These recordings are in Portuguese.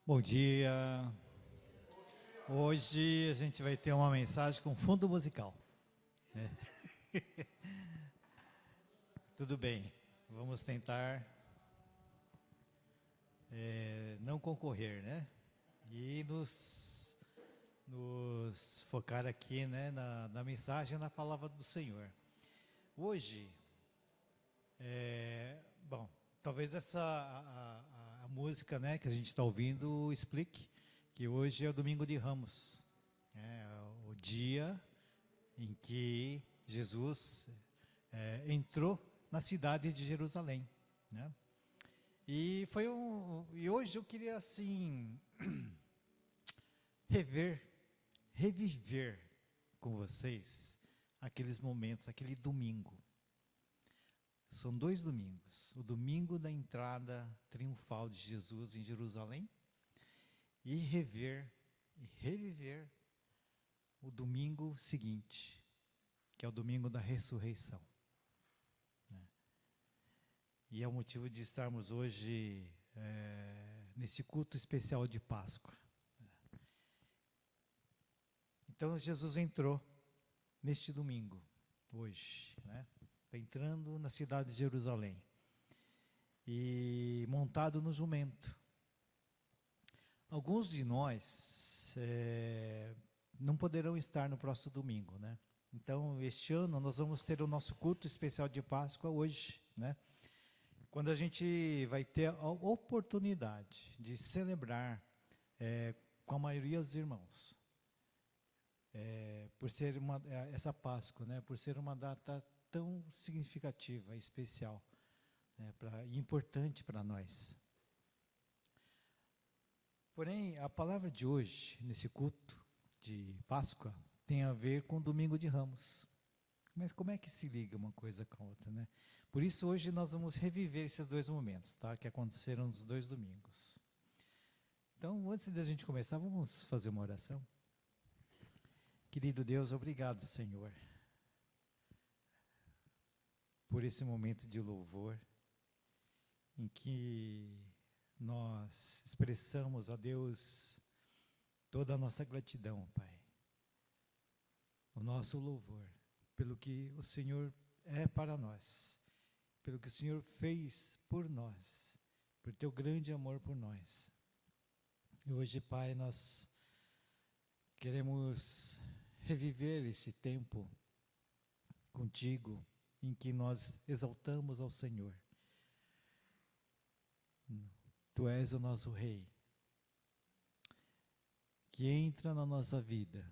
Bom dia. Hoje a gente vai ter uma mensagem com fundo musical, né? Tudo bem, vamos tentar não concorrer, né? E nos focar aqui, né, na mensagem, na palavra do Senhor. Hoje, bom, talvez a música, né, que a gente está ouvindo explique que hoje é o Domingo de Ramos, o dia em que Jesus entrou na cidade de Jerusalém, né? E hoje eu queria assim reviver com vocês aqueles momentos, aquele domingo. São 2 domingos: o domingo da entrada triunfal de Jesus em Jerusalém e reviver o domingo seguinte, que é o domingo da ressurreição, né? E é o motivo de estarmos hoje nesse culto especial de Páscoa. Então Jesus entrou neste domingo, hoje, né? Está entrando na cidade de Jerusalém e montado no jumento. Alguns de nós não poderão estar no próximo domingo, né? Então, este ano nós vamos ter o nosso culto especial de Páscoa hoje, né? Quando a gente vai ter a oportunidade de celebrar com a maioria dos irmãos, por ser essa Páscoa, né? Por ser uma data tão significativa, especial, né? E importante para nós. Porém, a palavra de hoje, nesse culto de Páscoa, tem a ver com o Domingo de Ramos. Mas como é que se liga uma coisa com a outra, né? Por isso, hoje nós vamos reviver esses 2 momentos, tá? Que aconteceram nos 2 domingos. Então, antes de a gente começar, vamos fazer uma oração. Querido Deus, obrigado, Senhor, por esse momento de louvor, em que nós expressamos, ó Deus, toda a nossa gratidão, Pai, o nosso louvor, pelo que o Senhor é para nós, pelo que o Senhor fez por nós, por teu grande amor por nós. E hoje, Pai, nós queremos reviver esse tempo contigo, em que nós exaltamos ao Senhor. Tu és o nosso Rei, que entra na nossa vida,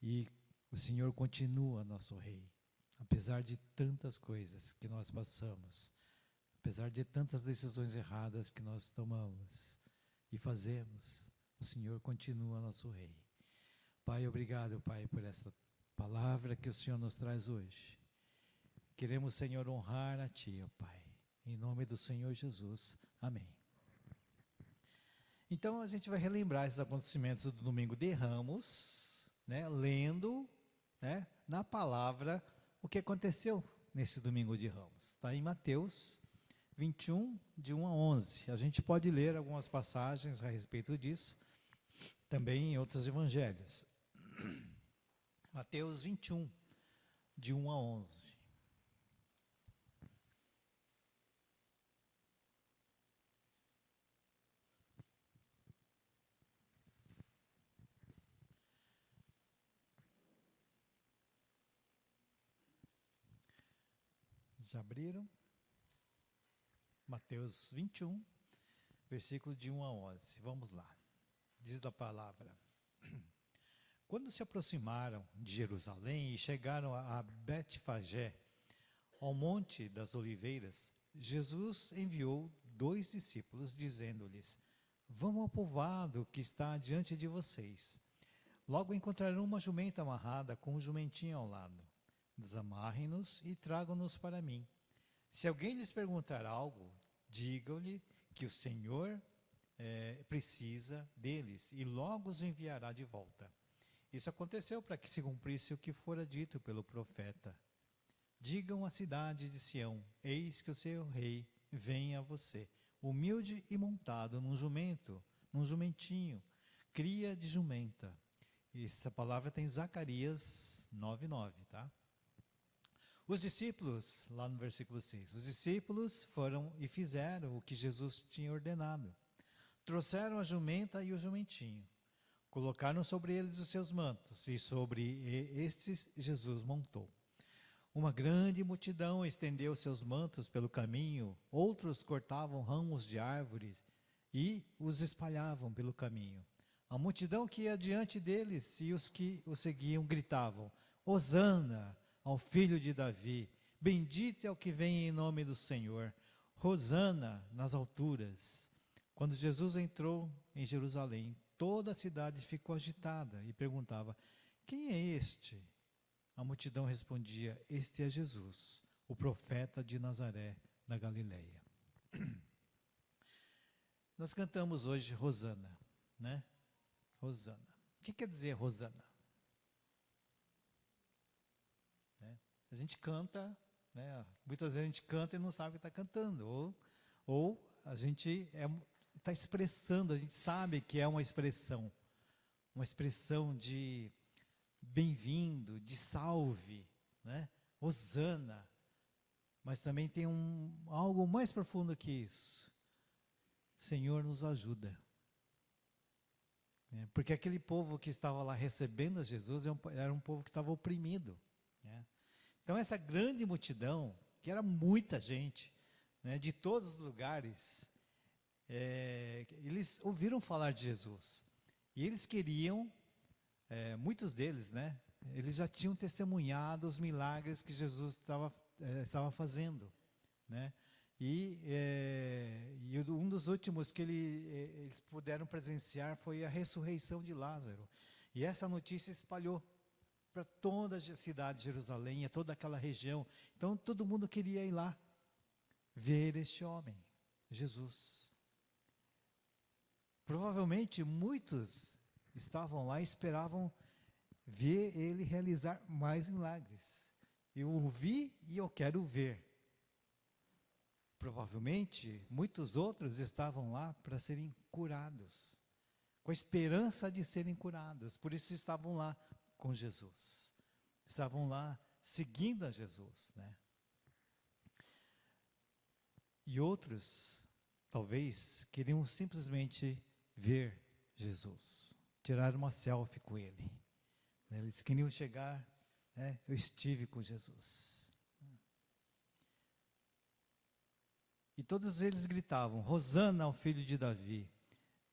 e o Senhor continua nosso Rei, apesar de tantas coisas que nós passamos, apesar de tantas decisões erradas que nós tomamos e fazemos, o Senhor continua nosso Rei. Pai, obrigado, Pai, por essa palavra que o Senhor nos traz hoje. Queremos, Senhor, honrar a Ti, ó Pai, em nome do Senhor Jesus. Amém. Então, a gente vai relembrar esses acontecimentos do Domingo de Ramos, né, lendo, né, na palavra o que aconteceu nesse Domingo de Ramos. Está em Mateus 21, de 1 a 11. A gente pode ler algumas passagens a respeito disso, também em outros evangelhos. Mateus 21, de 1 a 11. Já abriram? Mateus 21, versículo de 1 a 11. Vamos lá. Diz a palavra: Quando se aproximaram de Jerusalém e chegaram a Betfagé, ao Monte das Oliveiras, Jesus enviou 2 discípulos, dizendo-lhes: Vão ao povoado que está diante de vocês. Logo encontrarão uma jumenta amarrada com um jumentinho ao lado. Desamarrem-nos e tragam-nos para mim. Se alguém lhes perguntar algo, digam-lhe que o Senhor precisa deles e logo os enviará de volta. Isso aconteceu para que se cumprisse o que fora dito pelo profeta. Digam à cidade de Sião: eis que o seu rei vem a você, humilde e montado num jumento, num jumentinho, cria de jumenta. Essa palavra tem Zacarias 9:9, tá? Os discípulos, lá no versículo 6, os discípulos foram e fizeram o que Jesus tinha ordenado. Trouxeram a jumenta e o jumentinho, colocaram sobre eles os seus mantos, e sobre estes Jesus montou. Uma grande multidão estendeu seus mantos pelo caminho, outros cortavam ramos de árvores e os espalhavam pelo caminho. A multidão que ia diante deles e os que o seguiam gritavam: Hosana ao filho de Davi, bendito é o que vem em nome do Senhor, Hosana nas alturas. Quando Jesus entrou em Jerusalém, toda a cidade ficou agitada e perguntava: quem é este? A multidão respondia: este é Jesus, o profeta de Nazaré, da Galileia. Nós cantamos hoje Hosana, né? Hosana. O que quer dizer Hosana? Né? A gente canta, né? Muitas vezes a gente canta e não sabe o que está cantando, ou a gente está expressando, a gente sabe que é uma expressão de bem-vindo, de salve, né? Hosana. Mas também tem algo mais profundo que isso. Senhor, nos ajuda. Porque aquele povo que estava lá recebendo a Jesus era um povo que estava oprimido. Né? Então essa grande multidão, que era muita gente, né, de todos os lugares, eles ouviram falar de Jesus. E eles queriam, muitos deles, né, eles já tinham testemunhado os milagres que Jesus estava fazendo. Né? E um dos últimos que eles puderam presenciar foi a ressurreição de Lázaro. E essa notícia espalhou para toda a cidade de Jerusalém, a toda aquela região. Então todo mundo queria ir lá ver este homem, Jesus. Provavelmente muitos estavam lá e esperavam ver ele realizar mais milagres. Eu ouvi e eu quero ver. Provavelmente, muitos outros estavam lá para serem curados, com a esperança de serem curados. Por isso estavam lá com Jesus. Estavam lá seguindo a Jesus, né? E outros, talvez, queriam simplesmente ver Jesus, tirar uma selfie com ele. Eles queriam chegar, né? Eu estive com Jesus. E todos eles gritavam: Hosana ao filho de Davi,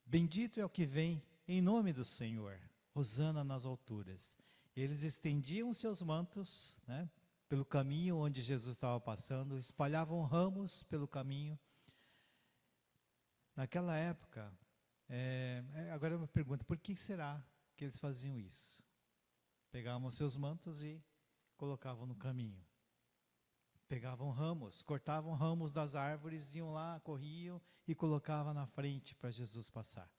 bendito é o que vem em nome do Senhor, Hosana nas alturas. Eles estendiam seus mantos, né, pelo caminho onde Jesus estava passando, espalhavam ramos pelo caminho. Naquela época, agora eu me pergunto, por que será que eles faziam isso? Pegavam seus mantos e colocavam no caminho. Pegavam ramos, cortavam ramos das árvores, iam lá, corriam e colocavam na frente para Jesus passar.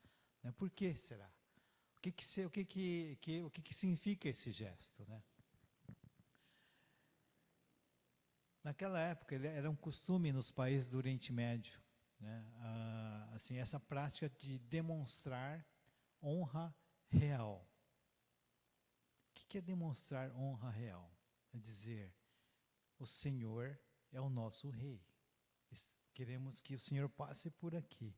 Né? Por que será? O que significa esse gesto? Né? Naquela época, era um costume nos países do Oriente Médio, né? Assim, essa prática de demonstrar honra real. O que é demonstrar honra real? É dizer: o Senhor é o nosso Rei. Queremos que o Senhor passe por aqui.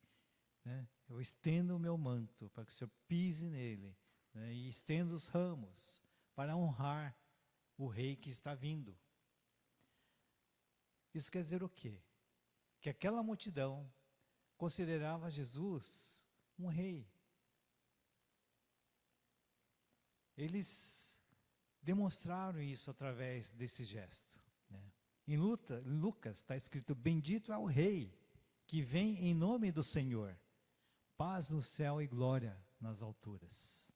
Né? Eu estendo o meu manto para que o Senhor pise nele. Né? E estendo os ramos para honrar o Rei que está vindo. Isso quer dizer o quê? Que aquela multidão considerava Jesus um rei. Eles demonstraram isso através desse gesto. Em Lucas está escrito: bendito é o rei que vem em nome do Senhor, paz no céu e glória nas alturas.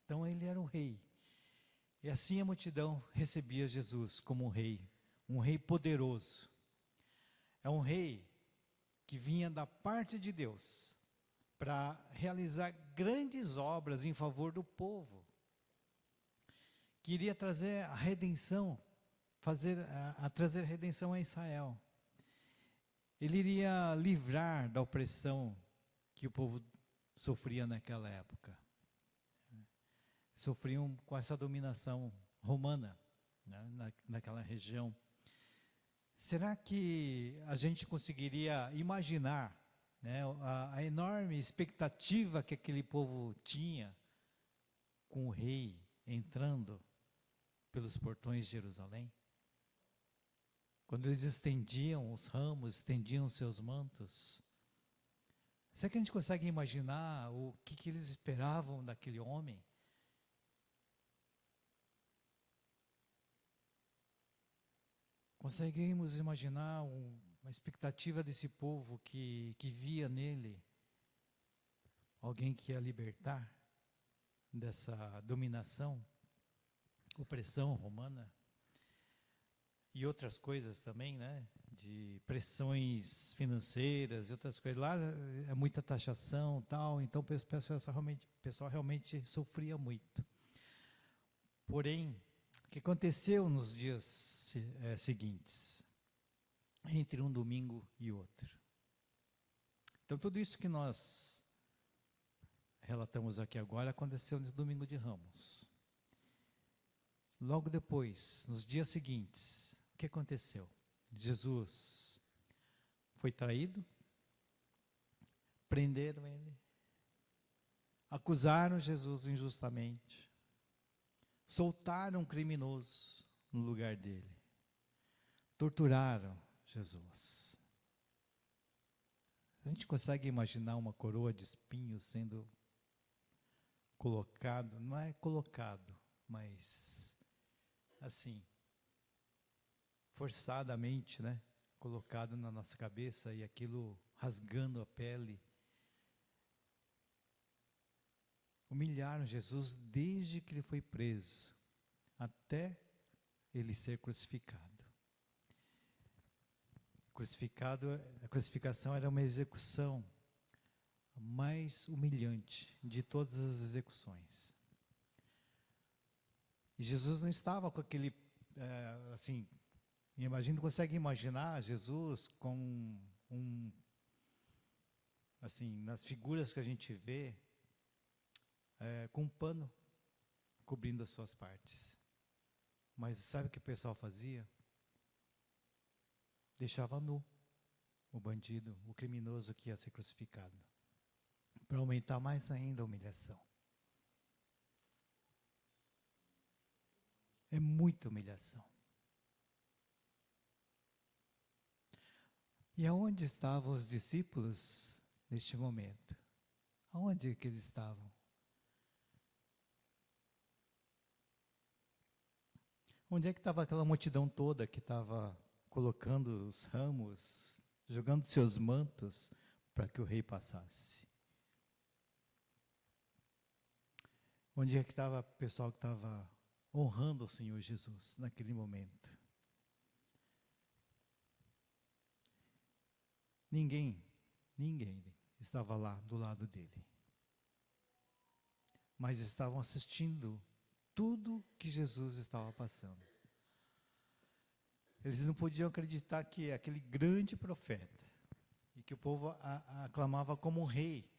Então ele era um rei. E assim a multidão recebia Jesus como um rei poderoso. É um rei que vinha da parte de Deus para realizar grandes obras em favor do povo. Queria trazer a redenção, trazer redenção a Israel. ele iria livrar da opressão que o povo sofria naquela época. Sofriam com essa dominação romana, né, naquela região. Será que a gente conseguiria imaginar, né, a enorme expectativa que aquele povo tinha com o rei entrando pelos portões de Jerusalém? Quando eles estendiam os ramos, estendiam seus mantos, será que a gente consegue imaginar o que eles esperavam daquele homem? Conseguimos imaginar uma expectativa desse povo que via nele alguém que ia libertar dessa dominação, opressão romana? E outras coisas também, né? De pressões financeiras e outras coisas. Lá é muita taxação e tal, então o pessoal realmente sofria muito. Porém, o que aconteceu nos dias seguintes, entre um domingo e outro? Então, tudo isso que nós relatamos aqui agora aconteceu no domingo de Ramos. Logo depois, nos dias seguintes, o que aconteceu? Jesus foi traído, prenderam ele, acusaram Jesus injustamente, soltaram um criminoso no lugar dele, torturaram Jesus. A gente consegue imaginar uma coroa de espinhos sendo colocado, não é colocado, mas assim, forçadamente, né, colocado na nossa cabeça e aquilo rasgando a pele. Humilharam Jesus desde que ele foi preso até ele ser crucificado. A crucificação era uma execução mais humilhante de todas as execuções. E Jesus não estava com aquele, assim, consegue imaginar Jesus com assim, nas figuras que a gente vê, com um pano cobrindo as suas partes. Mas sabe o que o pessoal fazia? Deixava nu o bandido, o criminoso que ia ser crucificado, para aumentar mais ainda a humilhação. É muita humilhação. E aonde estavam os discípulos neste momento? Aonde que eles estavam? Onde é que estava aquela multidão toda que estava colocando os ramos, jogando seus mantos para que o rei passasse? Onde é que estava o pessoal que estava honrando o Senhor Jesus naquele momento? Ninguém estava lá do lado dele. Mas estavam assistindo tudo que Jesus estava passando. Eles não podiam acreditar que aquele grande profeta, e que o povo aclamava como um rei,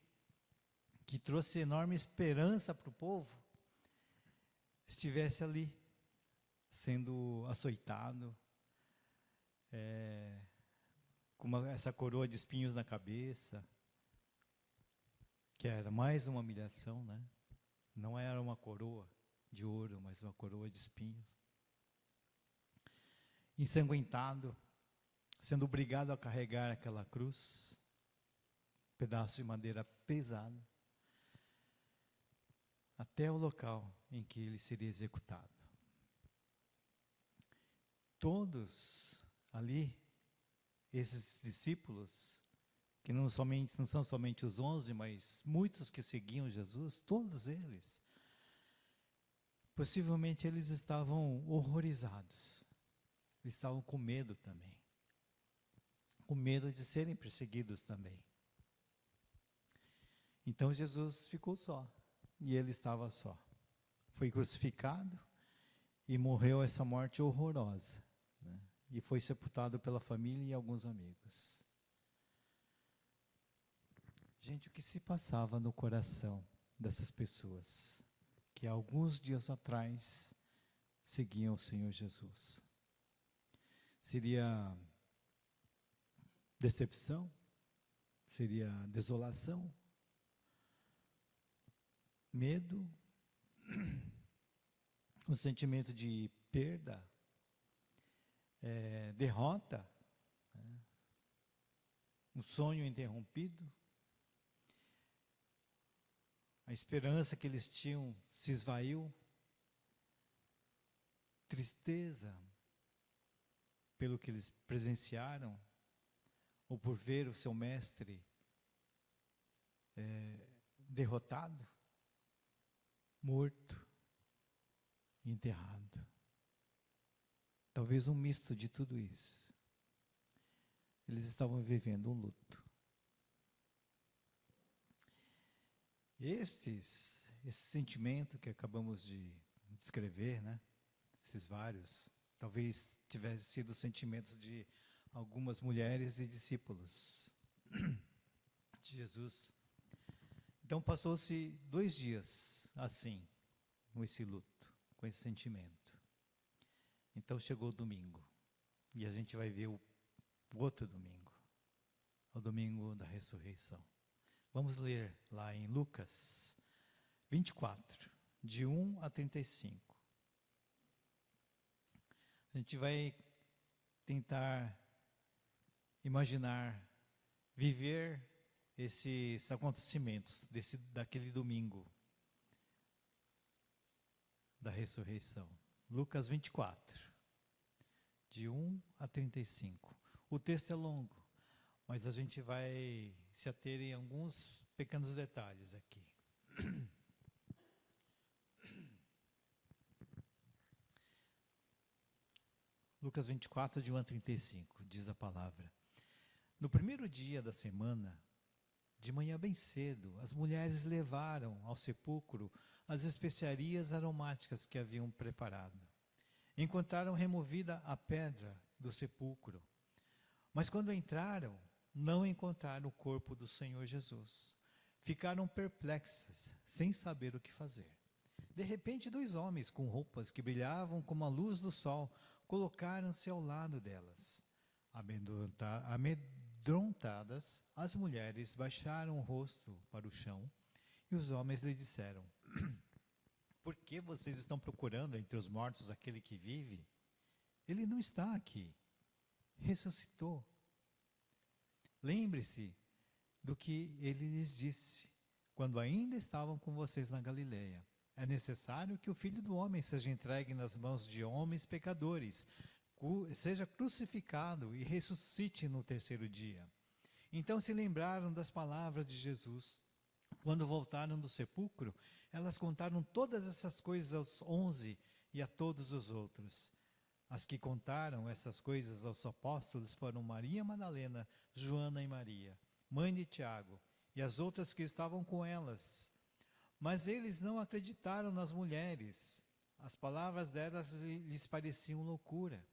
que trouxe enorme esperança para o povo, estivesse ali, sendo açoitado, com essa coroa de espinhos na cabeça, que era mais uma humilhação, né? Não era uma coroa de ouro, mas uma coroa de espinhos. Ensanguentado, sendo obrigado a carregar aquela cruz, pedaço de madeira pesado, até o local em que ele seria executado. Todos ali, esses discípulos, que não são somente os 11, mas muitos que seguiam Jesus, todos eles, possivelmente eles estavam horrorizados. Eles estavam com medo também. Com medo de serem perseguidos também. Então Jesus ficou só. E ele estava só. Foi crucificado e morreu essa morte horrorosa, né? E foi sepultado pela família e alguns amigos. Gente, o que se passava no coração dessas pessoas que alguns dias atrás seguiam o Senhor Jesus? Seria decepção? Seria desolação? Medo? Um sentimento de perda? Derrota? Um sonho interrompido? A esperança que eles tinham se esvaiu? Tristeza pelo que eles presenciaram? Ou por ver o seu mestre derrotado, morto, enterrado? Talvez um misto de tudo isso. Eles estavam vivendo um luto. Esse sentimento que acabamos de descrever, né? Esses vários, talvez tivesse sido o sentimento de algumas mulheres e discípulos de Jesus. Então passou-se 2 dias assim, com esse luto, com esse sentimento. Então chegou o domingo, e a gente vai ver o outro domingo, o domingo da ressurreição. Vamos ler lá em Lucas 24, de 1 a 35. A gente vai tentar imaginar, viver esses acontecimentos daquele domingo da ressurreição. Lucas 24, de 1 a 35. O texto é longo, mas a gente vai se ater em alguns pequenos detalhes aqui. Lucas 24, de 1 a 35, diz a palavra. No primeiro dia da semana, de manhã bem cedo, as mulheres levaram ao sepulcro as especiarias aromáticas que haviam preparado. Encontraram removida a pedra do sepulcro. Mas quando entraram, não encontraram o corpo do Senhor Jesus. Ficaram perplexas, sem saber o que fazer. De repente, 2 homens com roupas que brilhavam como a luz do sol colocaram-se ao lado delas. Amedrontadas, as mulheres baixaram o rosto para o chão e os homens lhe disseram: por que vocês estão procurando entre os mortos aquele que vive? Ele não está aqui. Ressuscitou. Lembre-se do que ele lhes disse, quando ainda estavam com vocês na Galileia. É necessário que o Filho do Homem seja entregue nas mãos de homens pecadores, seja crucificado e ressuscite no 3º dia. Então se lembraram das palavras de Jesus. Quando voltaram do sepulcro, elas contaram todas essas coisas aos 11 e a todos os outros. As que contaram essas coisas aos apóstolos foram Maria Madalena, Joana e Maria, mãe de Tiago, e as outras que estavam com elas. Mas eles não acreditaram nas mulheres. As palavras delas lhes pareciam loucura.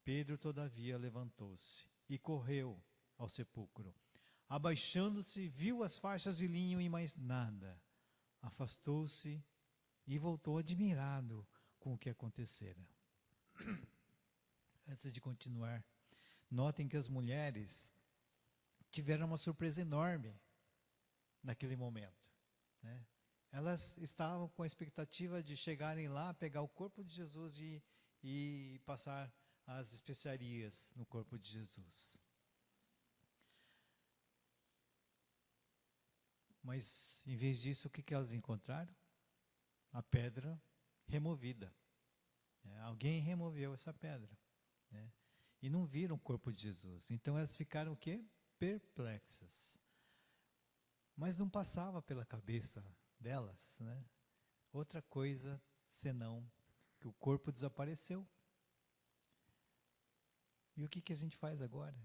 Pedro, todavia, levantou-se e correu ao sepulcro. Abaixando-se, viu as faixas de linho e mais nada. Afastou-se e voltou admirado com o que acontecera. Antes de continuar, notem que as mulheres tiveram uma surpresa enorme naquele momento, né? Elas estavam com a expectativa de chegarem lá, pegar o corpo de Jesus e passar as especiarias no corpo de Jesus. Mas, em vez disso, o que elas encontraram? A pedra removida. Alguém removeu essa pedra, né? E não viram o corpo de Jesus. Então elas ficaram o quê? Perplexas. Mas não passava pela cabeça delas, né, outra coisa senão que o corpo desapareceu. E o que a gente faz agora?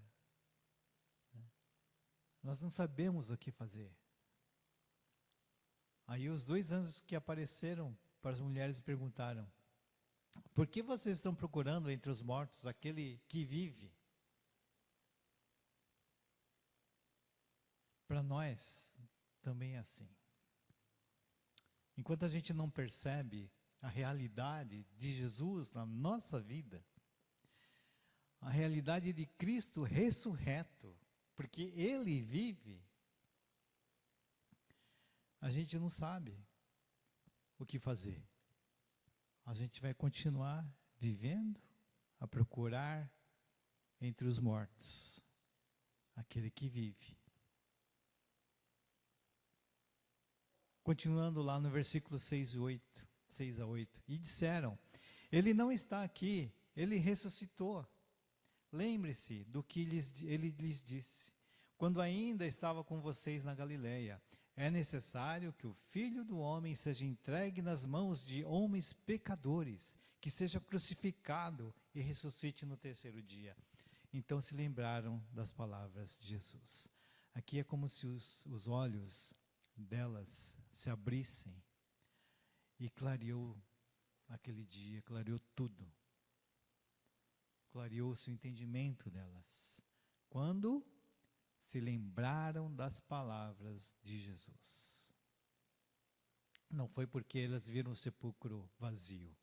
Nós não sabemos o que fazer. Aí os 2 anjos que apareceram para as mulheres perguntaram: por que vocês estão procurando entre os mortos aquele que vive? Para nós, também é assim. Enquanto a gente não percebe a realidade de Jesus na nossa vida, a realidade de Cristo ressurreto, porque Ele vive, a gente não sabe o que fazer. A gente vai continuar vivendo a procurar entre os mortos aquele que vive. Continuando lá no versículo 6 a 8. E disseram, ele não está aqui, ele ressuscitou. Lembre-se do que ele lhes disse, quando ainda estava com vocês na Galileia. É necessário que o Filho do Homem seja entregue nas mãos de homens pecadores, que seja crucificado e ressuscite no terceiro dia. Então se lembraram das palavras de Jesus. Aqui é como se os olhos delas se abrissem e clareou aquele dia, clareou tudo. Clareou-se o entendimento delas. Quando se lembraram das palavras de Jesus. Não foi porque elas viram o sepulcro vazio.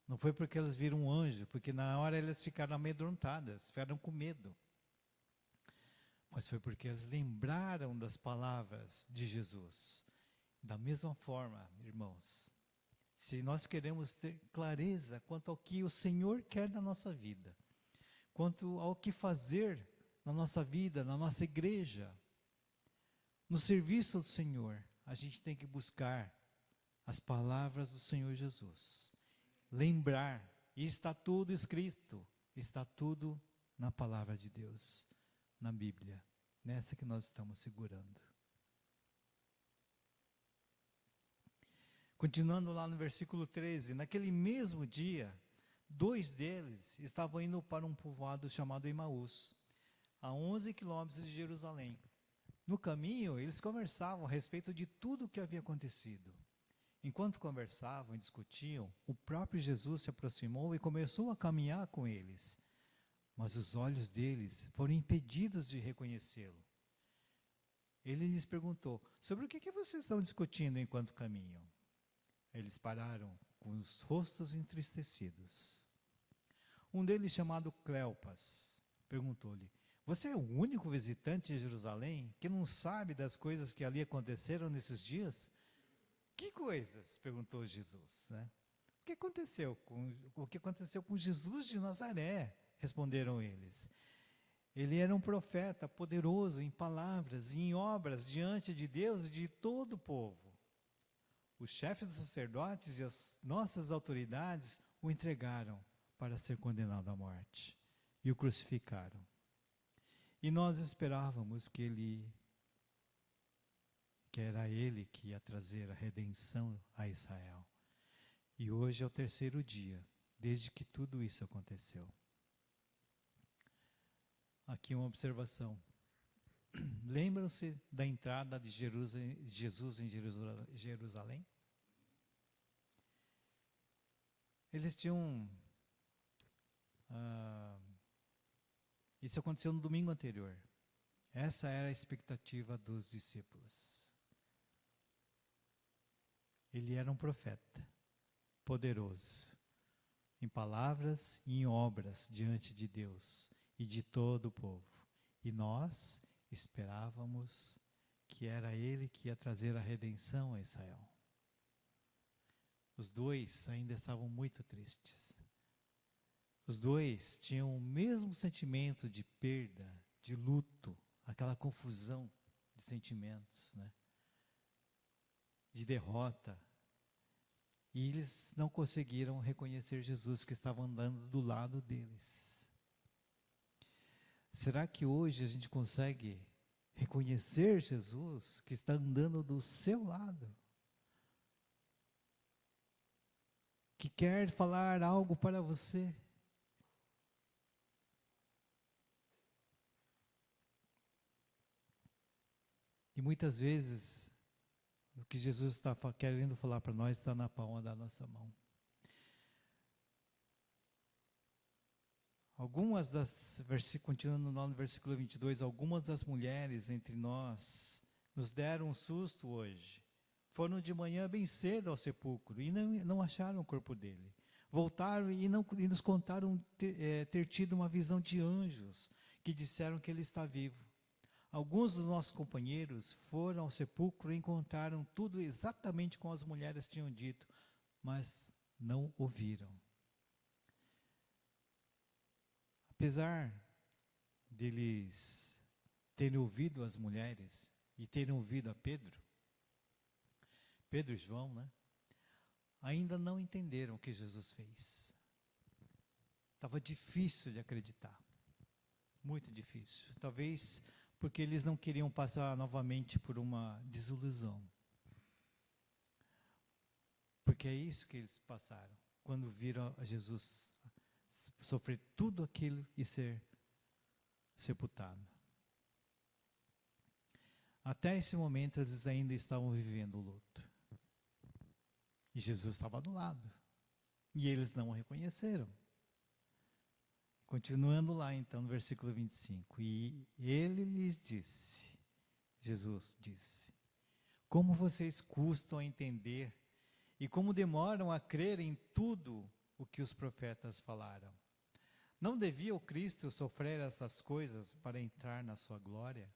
Não foi porque elas viram um anjo, porque na hora elas ficaram amedrontadas, ficaram com medo. Mas foi porque elas lembraram das palavras de Jesus. Da mesma forma, irmãos, se nós queremos ter clareza quanto ao que o Senhor quer da nossa vida, quanto ao que fazer na nossa vida, na nossa igreja, no serviço do Senhor, a gente tem que buscar as palavras do Senhor Jesus. Lembrar, e está tudo escrito, está tudo na palavra de Deus, na Bíblia, nessa que nós estamos segurando. Continuando lá no versículo 13, naquele mesmo dia, 2 deles estavam indo para um povoado chamado Emaús, a 11 quilômetros de Jerusalém. No caminho, eles conversavam a respeito de tudo o que havia acontecido. Enquanto conversavam e discutiam, o próprio Jesus se aproximou e começou a caminhar com eles. Mas os olhos deles foram impedidos de reconhecê-lo. Ele lhes perguntou, sobre o que vocês estão discutindo enquanto caminham? Eles pararam com os rostos entristecidos. Um deles, chamado Cleopas, perguntou-lhe, você é o único visitante de Jerusalém que não sabe das coisas que ali aconteceram nesses dias? Que coisas? Perguntou Jesus. Né? O que aconteceu com Jesus de Nazaré? Responderam eles. Ele era um profeta poderoso em palavras e em obras diante de Deus e de todo o povo. Os chefes dos sacerdotes e as nossas autoridades o entregaram para ser condenado à morte e o crucificaram. E nós esperávamos que era ele que ia trazer a redenção a Israel. E hoje é o terceiro dia, desde que tudo isso aconteceu. Aqui uma observação. Lembram-se da entrada de Jesus em Jerusalém? Eles tinham... isso aconteceu no domingo anterior. Essa era a expectativa dos discípulos. Ele era um profeta, poderoso, em palavras e em obras diante de Deus e de todo o povo. E nós esperávamos que era ele que ia trazer a redenção a Israel. Os dois ainda estavam muito tristes. Os dois tinham o mesmo sentimento de perda, de luto, aquela confusão de sentimentos, né? De derrota. E eles não conseguiram reconhecer Jesus que estava andando do lado deles. Será que hoje a gente consegue reconhecer Jesus que está andando do seu lado? Que quer falar algo para você? E muitas vezes, o que Jesus está querendo falar para nós está na palma da nossa mão. Continuando lá no versículo 22, algumas das mulheres entre nós nos deram um susto hoje. Foram de manhã bem cedo ao sepulcro e não acharam o corpo dele. Voltaram e nos contaram ter tido uma visão de anjos que disseram que ele está vivo. Alguns dos nossos companheiros foram ao sepulcro e encontraram tudo exatamente como as mulheres tinham dito, mas não ouviram. Apesar deles terem ouvido as mulheres e terem ouvido a Pedro e João, né? Ainda não entenderam o que Jesus fez. Estava difícil de acreditar. Muito difícil. Talvez porque eles não queriam passar novamente por uma desilusão. Porque é isso que eles passaram quando viram a Jesus sofrer tudo aquilo e ser sepultado. Até esse momento eles ainda estavam vivendo o luto. E Jesus estava do lado. E eles não o reconheceram. Continuando lá então no versículo 25. E ele lhes disse, Jesus disse, como vocês custam a entender e como demoram a crer em tudo o que os profetas falaram. Não devia o Cristo sofrer estas coisas para entrar na sua glória?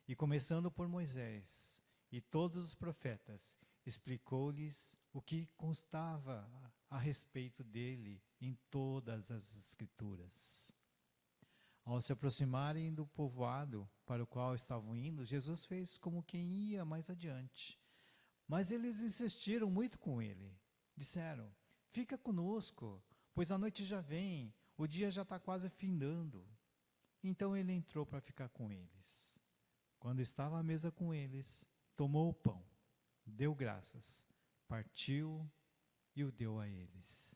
E começando por Moisés e todos os profetas, explicou-lhes o que constava a respeito dele em todas as Escrituras. Ao se aproximarem do povoado para o qual estavam indo, Jesus fez como quem ia mais adiante. Mas eles insistiram muito com ele. Disseram, fica conosco, pois a noite já vem, o dia já está quase findando. Então ele entrou para ficar com eles. Quando estava à mesa com eles, tomou o pão, deu graças, partiu e o deu a eles.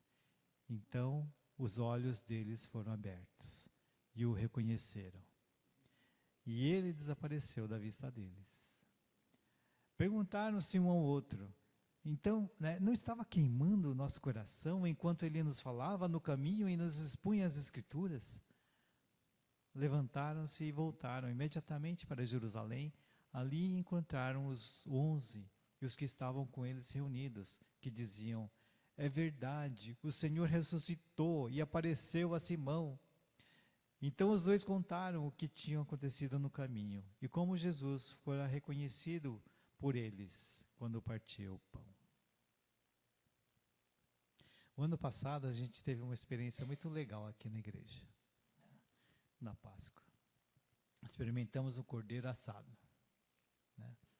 Então os olhos deles foram abertos e o reconheceram. E ele desapareceu da vista deles. Perguntaram-se um ao outro, então, não estava queimando o nosso coração enquanto ele nos falava no caminho e nos expunha as Escrituras? Levantaram-se e voltaram imediatamente para Jerusalém. Ali encontraram os 11 e os que estavam com eles reunidos, que diziam, é verdade, o Senhor ressuscitou e apareceu a Simão. Então os dois contaram o que tinha acontecido no caminho e como Jesus fora reconhecido por eles quando partiu o pão. O ano passado a gente teve uma experiência muito legal aqui na igreja, na Páscoa. Experimentamos o cordeiro assado.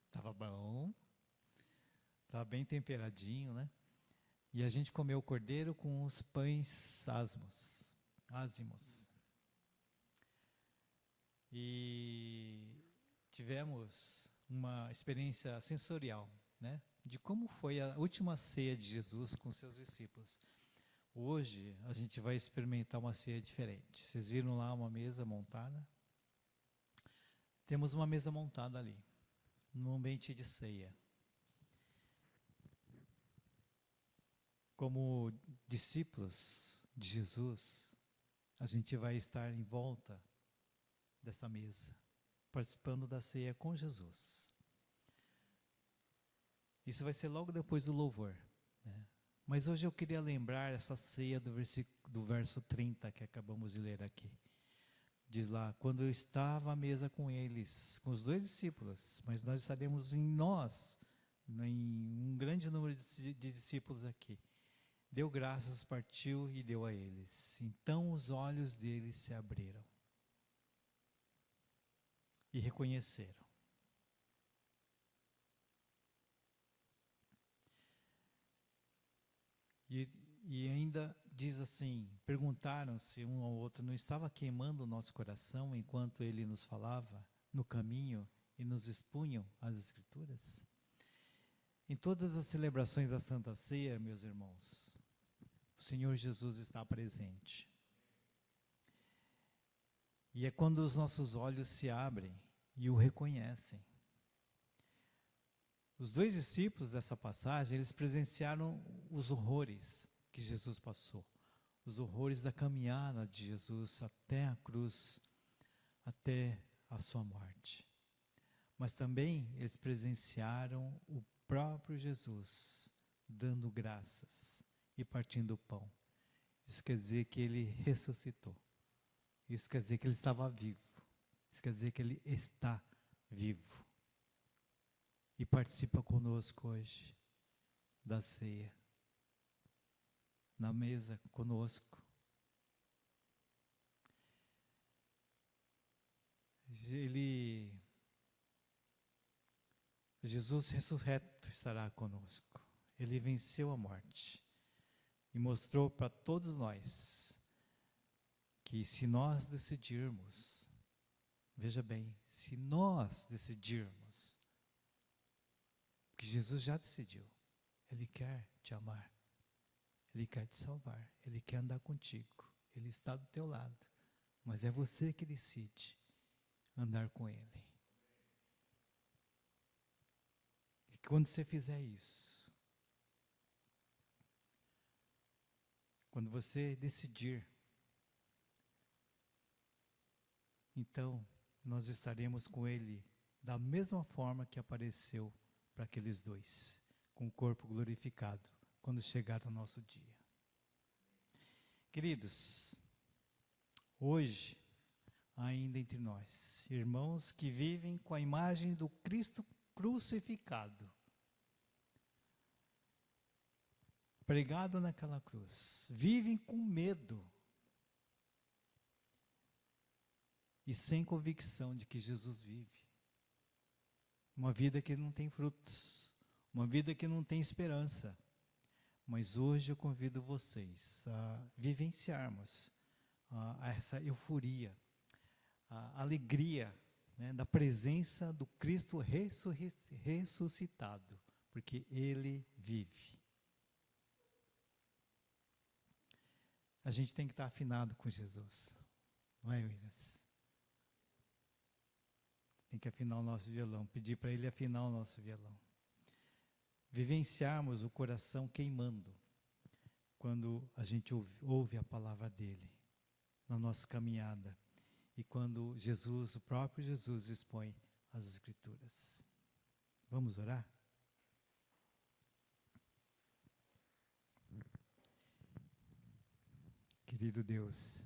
Estava bom, estava bem temperadinho, né? E a gente comeu o cordeiro com os pães ázimos. E tivemos uma experiência sensorial, né? De como foi a última ceia de Jesus com seus discípulos. Hoje a gente vai experimentar uma ceia diferente. Vocês viram lá uma mesa montada? Temos uma mesa montada ali, no ambiente de ceia. Como discípulos de Jesus, a gente vai estar em volta dessa mesa, participando da ceia com Jesus. Isso vai ser logo depois do louvor, né? Mas hoje eu queria lembrar essa ceia do verso 30 que acabamos de ler aqui. Diz lá, quando eu estava à mesa com eles, com os dois discípulos, mas nós estaremos em um grande número de discípulos aqui. Deu graças, partiu e deu a eles. Então os olhos deles se abriram e reconheceram. E ainda diz assim, perguntaram-se um ao outro, não estava queimando o nosso coração enquanto ele nos falava no caminho e nos expunham as Escrituras? Em todas as celebrações da Santa Ceia, meus irmãos, o Senhor Jesus está presente. E é quando os nossos olhos se abrem e o reconhecem. Os dois discípulos dessa passagem, eles presenciaram os horrores que Jesus passou. os horrores da caminhada de Jesus até a cruz, até a sua morte. Mas também eles presenciaram o próprio Jesus dando graças e partindo o pão. Isso quer dizer que ele ressuscitou. Isso quer dizer que ele estava vivo. Isso quer dizer que ele está vivo. E participa conosco hoje da ceia. Na mesa conosco. Jesus ressurreto estará conosco. Ele venceu a morte e mostrou para todos nós que se nós decidirmos, veja bem, se nós decidirmos, porque Jesus já decidiu, Ele quer te amar, Ele quer te salvar, Ele quer andar contigo, Ele está do teu lado, mas é você que decide andar com Ele. E quando você fizer isso, quando você decidir, então nós estaremos com Ele da mesma forma que apareceu para aqueles dois, com o corpo glorificado, quando chegar o nosso dia. Queridos, hoje, ainda entre nós, irmãos que vivem com a imagem do Cristo crucificado, pregado naquela cruz, vivem com medo e sem convicção de que Jesus vive. Uma vida que não tem frutos, uma vida que não tem esperança. Mas hoje eu convido vocês a vivenciarmos essa euforia, a alegria, né, da presença do Cristo ressuscitado, porque Ele vive. A gente tem que estar afinado com Jesus, não é, Williams? Tem que afinar o nosso violão, pedir para Ele afinar o nosso violão. Vivenciarmos o coração queimando, quando a gente ouve a palavra dEle, na nossa caminhada, e quando Jesus, o próprio Jesus, expõe as Escrituras. Vamos orar? Querido Deus,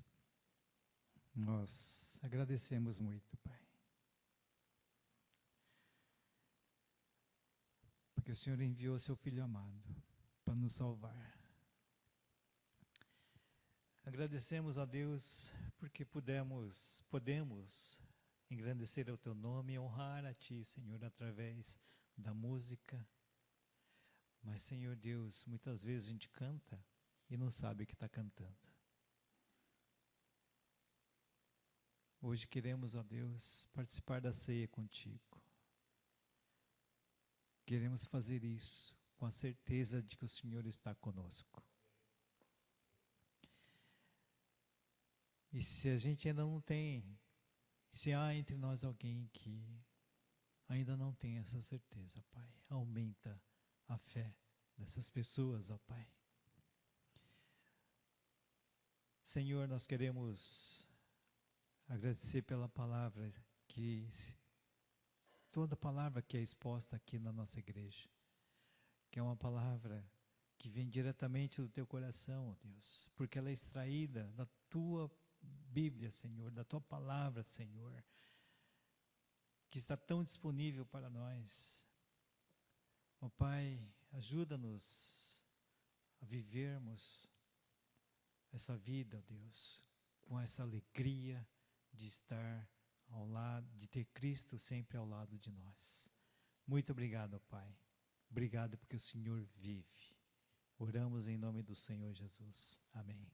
nós agradecemos muito, Pai. Porque o Senhor enviou seu Filho amado para nos salvar. Agradecemos a Deus porque podemos engrandecer o Teu nome e honrar a Ti, Senhor, através da música. Mas, Senhor Deus, muitas vezes a gente canta e não sabe o que está cantando. Hoje queremos, ó Deus, participar da ceia contigo. Queremos fazer isso com a certeza de que o Senhor está conosco. E se a gente ainda não tem, se há entre nós alguém que ainda não tem essa certeza, Pai, aumenta a fé dessas pessoas, ó Pai. Senhor, nós queremos agradecer pela palavra toda palavra que é exposta aqui na nossa igreja, que é uma palavra que vem diretamente do Teu coração, ó Deus, porque ela é extraída da Tua Bíblia, Senhor, da Tua palavra, Senhor, que está tão disponível para nós. Ó Pai, ajuda-nos a vivermos essa vida, ó Deus, com essa alegria de estar ao lado, de ter Cristo sempre ao lado de nós. Muito obrigado, ó Pai. Obrigado porque o Senhor vive. Oramos em nome do Senhor Jesus. Amém.